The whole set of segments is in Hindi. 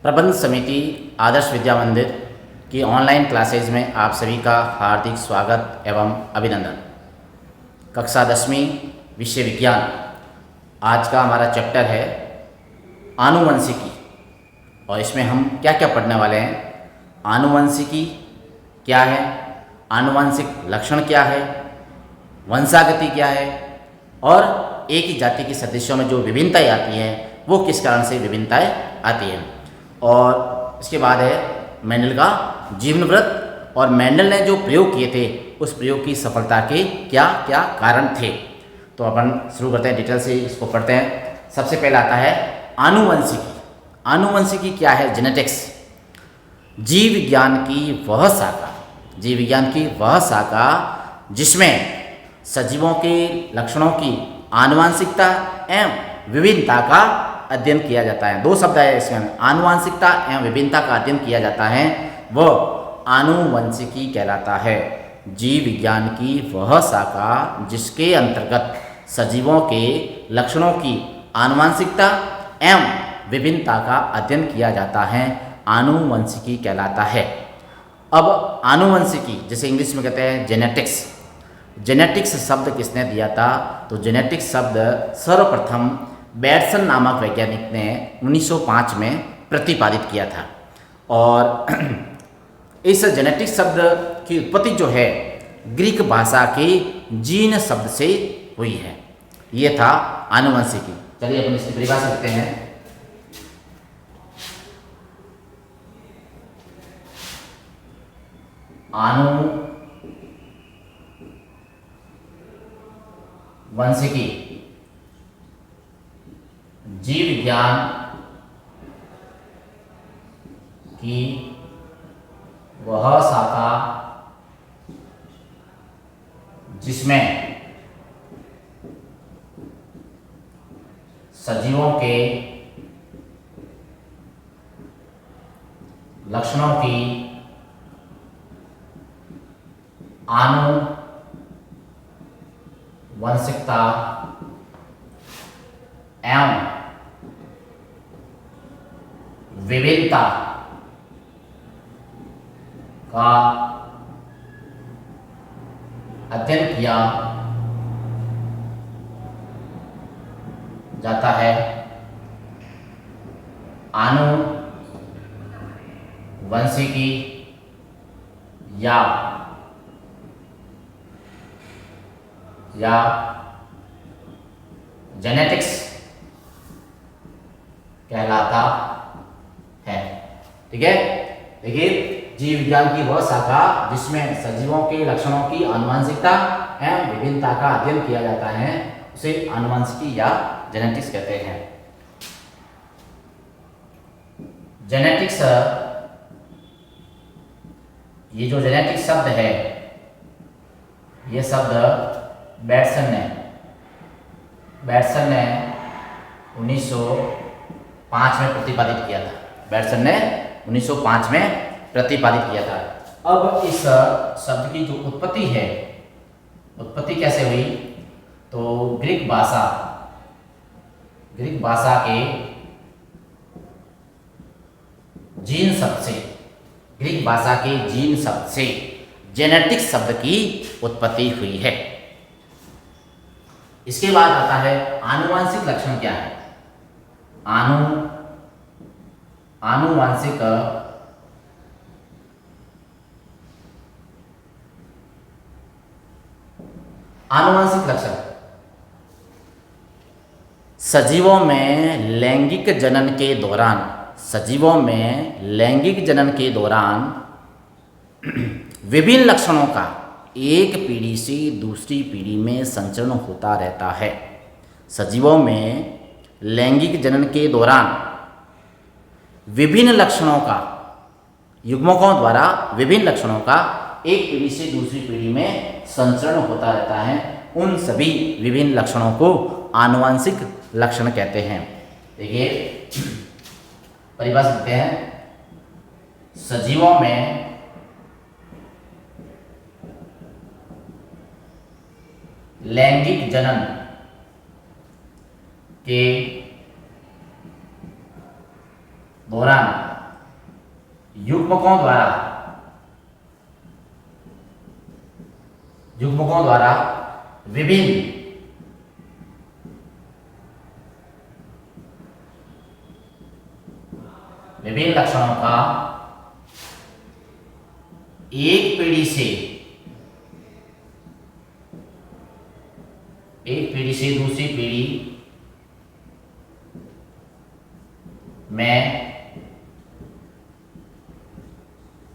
प्रबंध समिति आदर्श विद्या मंदिर की ऑनलाइन क्लासेज में आप सभी का हार्दिक स्वागत एवं अभिनंदन। कक्षा 10वीं विषय विज्ञान, आज का हमारा चैप्टर है आनुवंशिकी और इसमें हम क्या क्या पढ़ने वाले हैं। आनुवंशिकी क्या है, आनुवंशिक लक्षण क्या है, वंशागति क्या है और एक ही जाति के सदस्यों में जो विभिन्नताएं आती हैं वो किस कारण से विभिन्नताएं आती हैं। और इसके बाद है मेंडल का जीवन वृत्त और मेंडल ने जो प्रयोग किए थे उस प्रयोग की सफलता के क्या क्या कारण थे। तो अपन शुरू करते हैं, डिटेल से इसको पढ़ते हैं। सबसे पहले आता है आनुवंशिकी। आनुवंशिकी क्या है? जेनेटिक्स, जीव विज्ञान की वह शाखा, जीव विज्ञान की वह शाखा जिसमें सजीवों के लक्षणों की आनुवंशिकता एवं विभिन्नता का अध्ययन किया जाता है। दो शब्द है इसमें, आनुवंशिकता एवं विभिन्नता का अध्ययन किया जाता है, वह आनुवंशिकी कहलाता है। जीव विज्ञान की वह शाखा जिसके अंतर्गत सजीवों के लक्षणों की आनुवंशिकता एवं विभिन्नता का अध्ययन किया जाता है, आनुवंशिकी कहलाता है। अब आनुवंशिकी जैसे इंग्लिश में कहते हैं जेनेटिक्स। जेनेटिक्स शब्द किसने दिया था? तो जेनेटिक्स शब्द सर्वप्रथम बैटसन नामक वैज्ञानिक ने 1905 में प्रतिपादित किया था। और इस जेनेटिक शब्द की उत्पत्ति जो है ग्रीक भाषा के जीन शब्द से हुई है। ये था आनुवंशिकी। चलिए अपन इसकी परिभाषा लिखते हैं। आनुवंशिकी जीव विज्ञान की वह शाखा जिसमें सजीवों के लक्षणों की आनुवंशिकता एवं विविधता का अध्ययन किया जाता है, आनुवंशिकी या जेनेटिक्स कहलाता है। ठीक है, देखिए जीव विज्ञान की वह शाखा जिसमें सजीवों के लक्षणों की आनुवंशिकता एवं विभिन्नता का अध्ययन किया जाता है उसे आनुवंशिकी या जेनेटिक्स कहते हैं। जेनेटिक्स, ये जो जेनेटिक्स शब्द है ये शब्द बैटसन ने 1905 में प्रतिपादित किया था। बैटसन ने 1905 में प्रतिपादित किया था। अब इस शब्द की जो उत्पत्ति है, उत्पत्ति कैसे हुई? तो ग्रीक भाषा के जीन शब्द से, ग्रीक भाषा के जीन शब्द से जेनेटिक्स शब्द की उत्पत्ति हुई है। इसके बाद आता है आनुवंशिक लक्षण क्या है? आनुवंशिक लक्षण सजीवों में लैंगिक जनन के दौरान विभिन्न लक्षणों का एक पीढ़ी से दूसरी पीढ़ी में संचरण होता रहता है। सजीवों में लैंगिक जनन के दौरान विभिन्न लक्षणों का, युग्मकों द्वारा विभिन्न लक्षणों का एक पीढ़ी से दूसरी पीढ़ी में संचरण होता रहता है। उन सभी विभिन्न लक्षणों को आनुवंशिक लक्षण कहते हैं। देखिए परिभाषा देते हैं, सजीवों में लैंगिक जनन के दौरान युग्मकों द्वारा विभिन्न लक्षणों का एक पीढ़ी से दूसरी पीढ़ी में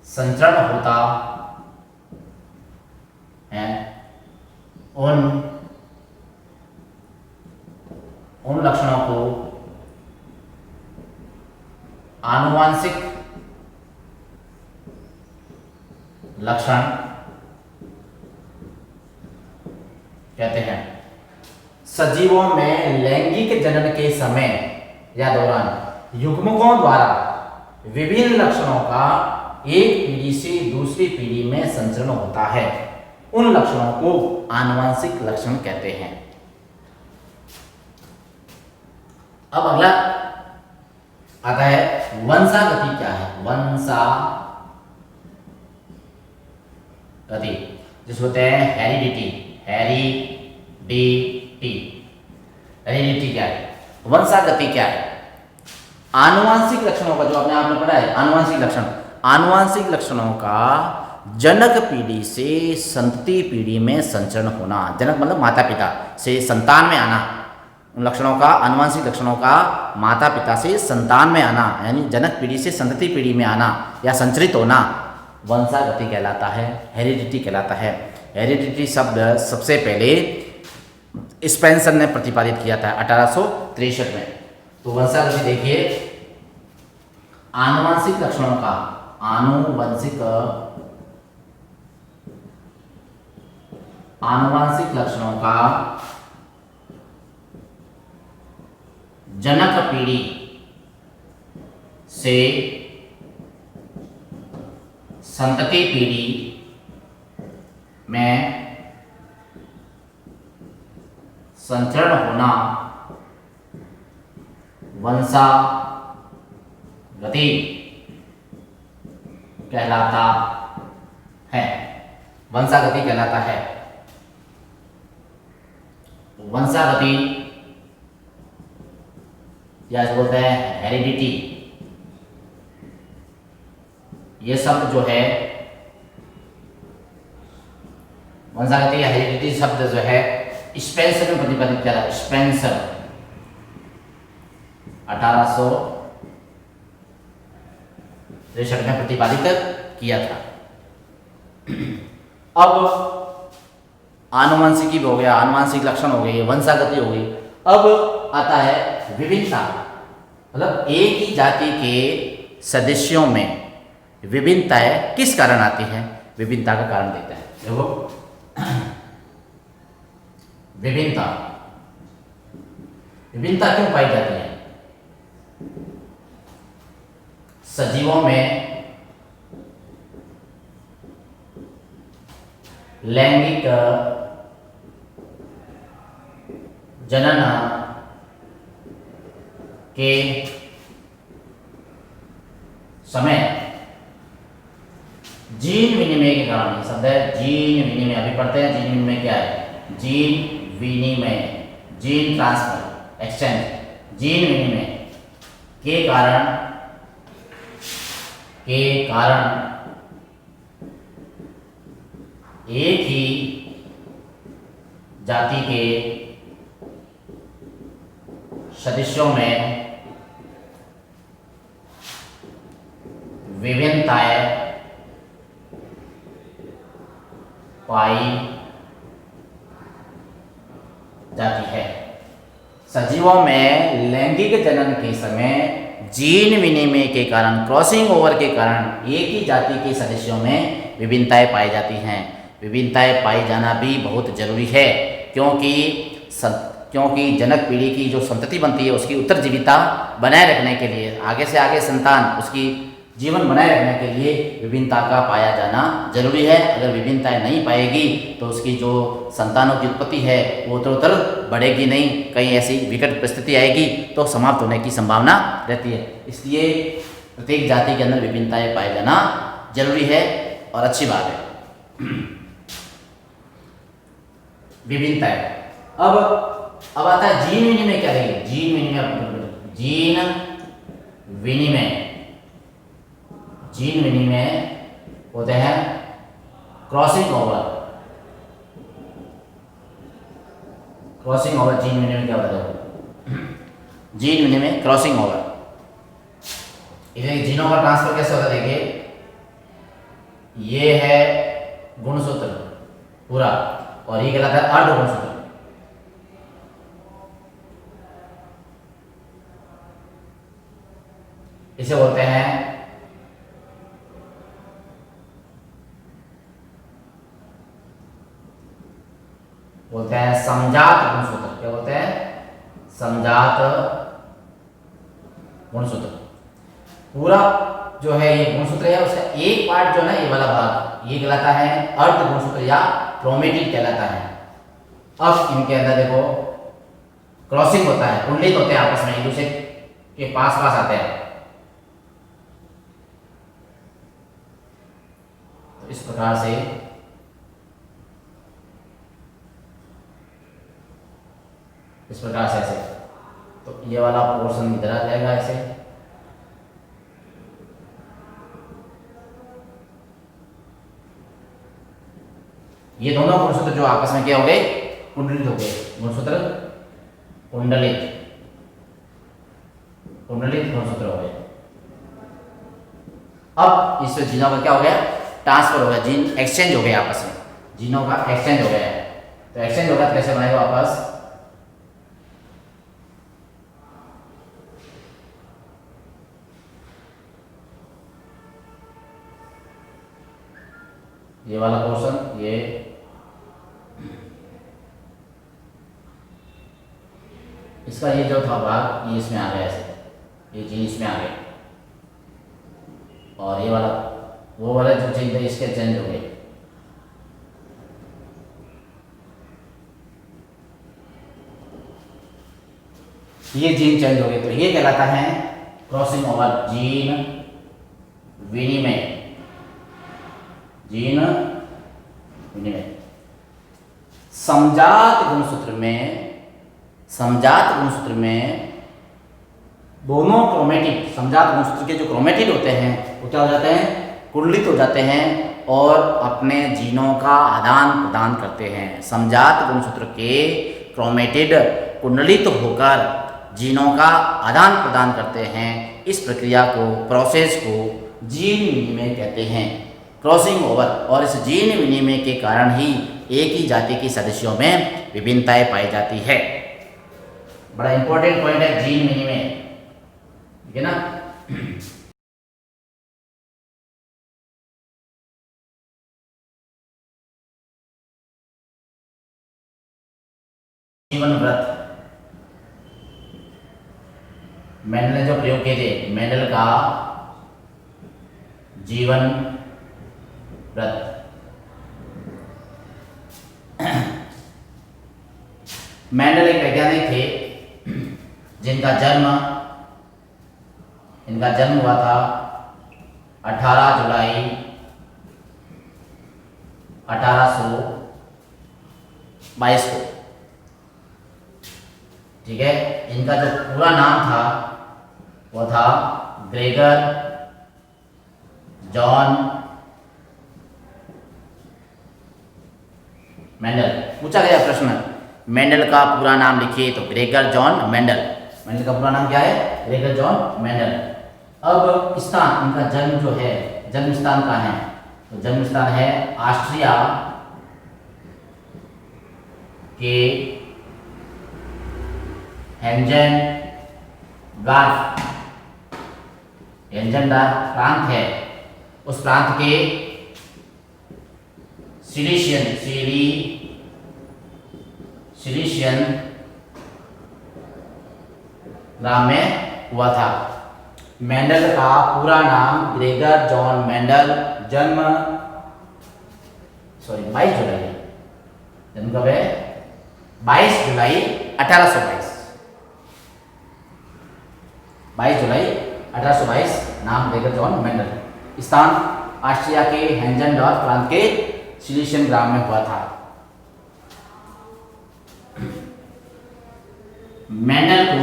संचरण होता है। उन लक्षणों को आनुवांशिक लक्षण कहते हैं। सजीवों में लैंगिक जनन के समय या दौरान युग्मकों द्वारा विभिन्न लक्षणों का एक पीढ़ी से दूसरी पीढ़ी में संचरण होता है। उन लक्षणों को आनुवांशिक लक्षण कहते हैं। अब अगला आता है वंशागति। क्या है वंशागति? जिसको होते हैं हेरिडिटी। क्या है? वंशागति क्या है? आनुवांशिक लक्षणों का, जो आपने पढ़ा है आनुवांशिक लक्षणों का जनक पीढ़ी से संतति पीढ़ी में संचरण होना। जनक मतलब माता पिता से संतान में आना। उन लक्षणों का, आनुवांशिक लक्षणों का माता पिता से संतान में आना, यानी जनक पीढ़ी से संतति पीढ़ी में आना या संचरित होना वंशागति कहलाता है, हेरिडिटी कहलाता है। हेरिडिटी शब्द सबसे पहले स्पेंसर ने प्रतिपादित किया था 1863 में। तो वंशागति देखिए, आनुवांशिक लक्षणों का आनुवांशिक लक्षणों का जनक पीढ़ी से संतति पीढ़ी में संचरण होना वंशागति कहलाता है। वंशागति या बोलते हैं हेरिडिटी। ये शब्द जो है वंशागति या हेरिडिटी शब्द जो है स्पेंसर में प्रतिपादित किया था। स्पेंसर 1863 में प्रतिपादित किया था। अब आनुवंशिकी हो गया, आनुवंशिक लक्षण हो गए, वंशागति हो गई। अब आता है विभिन्नता। मतलब एक ही जाति के सदस्यों में विभिन्नताएं किस कारण आती हैं? विभिन्नता का कारण देता है। देखो, विभिन्नता क्यों पाई जाती है? सजीवों में लैंगिक जनन के समय जीन विनिमय के कारण, शब्द है जीन विनिमय। अभी पढ़ते हैं जीन विनिमय क्या है। जीन विनिमय, जीन ट्रांसफर, एक्सचेंज, जीन विनिमय के कारण एक ही जाति के सदस्यों में विभिन्नताएं पाई जाती है। सजीवों में लैंगिक जनन के समय जीन विनिमय के कारण, क्रॉसिंग ओवर के कारण एक ही जाति के सदस्यों में विभिन्नताएं पाई जाती हैं। विभिन्नताएं पाई जाना भी बहुत जरूरी है, क्योंकि जनक पीढ़ी की जो संतति बनती है उसकी उत्तरजीविता बनाए रखने के लिए, आगे से आगे संतान उसकी जीवन बनाए रखने के लिए विभिन्नता का पाया जाना जरूरी है। अगर विभिन्नताएं नहीं पाएगी तो उसकी जो संतानों की उत्पत्ति है वो उत्तरोत्तर बढ़ेगी नहीं, कहीं ऐसी विकट परिस्थिति आएगी तो समाप्त होने की संभावना रहती है। इसलिए प्रत्येक जाति के अंदर विभिन्नताएं पाए जाना जरूरी है और अच्छी बात है। विभिन्नताएं। अब आता है जीन विनिमय। क्या है जीन विनिमय? जीन विनिमय होते हैं crossing over. Crossing over gene विनिमय क्या होता है? जीन विनिमय क्रॉसिंग ओवर। इधर जीनों का ट्रांसफर कैसे होता है? देखिए, ये है गुणसूत्र पूरा और ये कहलाता है अर्ध गुणसूत्र। इसे बोलते हैं समजात गुणसूत्र। क्या बोलते हैं? समजात गुणसूत्र। पूरा जो है ये गुणसूत्र है, उसका एक पार्ट जो है ये वाला भाग, ये कहलाता है अर्ध गुणसूत्र या क्रोमेटिड कहलाता है। अब इनके अंदर देखो क्रॉसिंग होता है, कुंडलित होते हैं आपस में, एक दूसरे के पास पास आते हैं। तो इस प्रकार से ऐसे, तो ये वाला पोर्शन इधर आ जाएगा ऐसे। ये दोनों गुणसूत्र जो आपस में क्या हो गए? कुंडलित हो गए। गुणसूत्र कुंडलित गुणसूत्र हो गए। अब इसमें जीनों का क्या हो गया? ट्रांसफर हो गया, जीन एक्सचेंज हो गया आपस में, जीनों का एक्सचेंज हो गया। तो एक्सचेंज होगा तो कैसे बनाएगा वापस? ये वाला पोर्शन, ये इसका ये जो था भाग, ये इसमें आ गया ऐसे, ये जीन इसमें आ गया, और ये वाला वो वाला जो जीन थे इसके चेंज हो गए। ये जीन चेंज हो गए, तो ये कहलाता है क्रॉसिंग ओवर, जीन विनिमय। जीन विनिमय। समजात गुणसूत्र में दोनों क्रोमेटिड, समजात गुणसूत्र के जो क्रोमेटिड होते हैं वो क्या हो जाते हैं? कुंडलित हो जाते हैं और अपने जीनों का आदान प्रदान करते हैं। समजात गुणसूत्र के क्रोमेटिड कुंडलित होकर जीनों का आदान प्रदान करते हैं। इस प्रक्रिया को, प्रोसेस को जीन विनिमय कहते हैं, क्रॉसिंग ओवर। और इस जीन विनिमय के कारण ही एक ही जाति के सदस्यों में विभिन्नताएं पाई जाती है। बड़ा इंपॉर्टेंट पॉइंट है जीन विनिमय, ठीक है ना? जीवन व्रत मेंडल ने जो प्रयोग किए थे, मेंडल का जीवन व्रत। मेंडल एक वैज्ञानिक थे जिनका जन्म हुआ था 18 जुलाई 1822 को, ठीक है। इनका जो पूरा नाम था वो था ग्रेगर जॉन मेंडल। पूछा गया प्रश्न, मेंडल का पूरा नाम लिखिए, तो ग्रेगर जॉन मेंडल। मेंडल का पूरा नाम क्या है? Gregor John Mendel. अब स्थान, इनका जन्म जो है, जन्म स्थान कहाँ है? तो जन्म स्थान है ऑस्ट्रिया के हेंजनडार्फ प्रांत है, उस प्रांत के सिलिशियन ग्राम में हुआ था। मेंडल का पूरा नाम ग्रेगर जॉन मेंडल, जन्म 22 जुलाई, जन्म कब है? 22 जुलाई 1822, 22 जुलाई 1822 नाम ग्रेगर जॉन मेंडल। स्थान ऑस्ट्रिया के हेंजनडॉर्फ प्रांत के सिलिशियन ग्राम में हुआ था। मेंडल को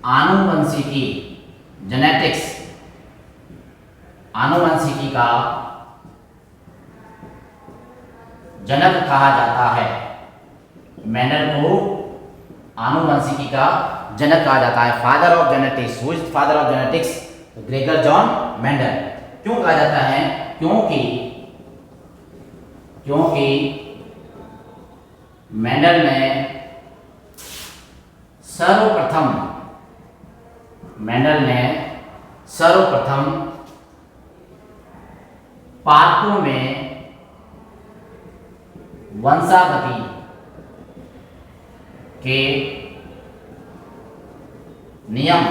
आनुवंशिकी जेनेटिक्स आनुवंशिकी का जनक कहा जाता है। मेंडल को आनुवंशिकी का जनक कहा जाता है। Father of genetics, who is father of genetics? Gregor John Mendel. क्यों कहा जाता है? क्योंकि मेंडल ने सर्वप्रथम पादपों में वंशागति के नियम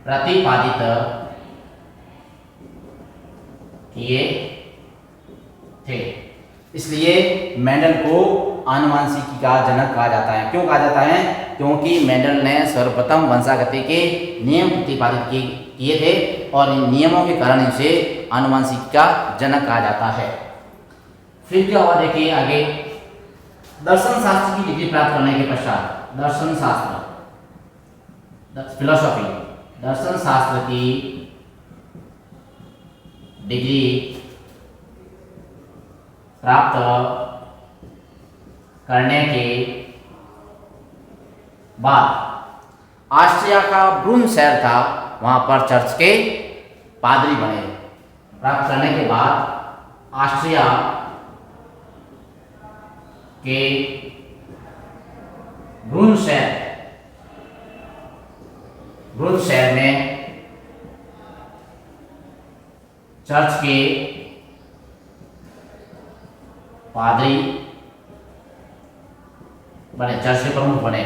प्रतिपादित किए थे। इसलिए मेंडल को आनुवंशिकी का जनक कहा जाता है। क्यों कहा जाता है? क्योंकि मेंडल ने सर्वप्रथम वंशागति के नियम प्रतिपादित किए थे और इन नियमों के कारण इसे आनुवंशिकी का जनक कहा जाता है। फिर क्या हुआ देखिए आगे। दर्शन शास्त्र की डिग्री प्राप्त करने के पश्चात दर्शन शास्त्र की डिग्री प्राप्त करने के बाद ऑस्ट्रिया का ब्रून शहर था, वहां पर चर्च के पादरी बने। प्राप्त करने के बाद ऑस्ट्रिया के ब्रून शहर में चर्च के पादरी बने, चर्च के प्रमुख बने।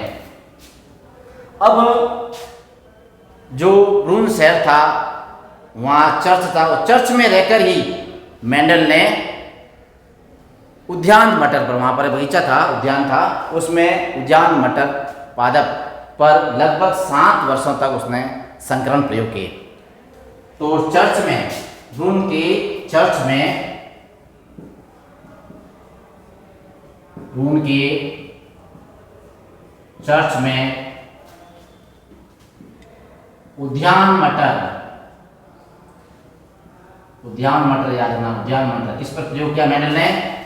अब जो ब्रून शहर था वहाँ चर्च था, और चर्च में रहकर ही मेंडल ने उद्यान मटर पर, वहाँ पर बगीचा था, उद्यान था, उसमें उद्यान मटर पादप पर लगभग 7 वर्षों तक उसने संकरण प्रयोग किए। तो चर्च में, ब्रून के चर्च में, ब्रून के चर्च में उद्यान मटर याद रखना, उद्यान मटर किस पर प्रयोग किया मेंडल ने?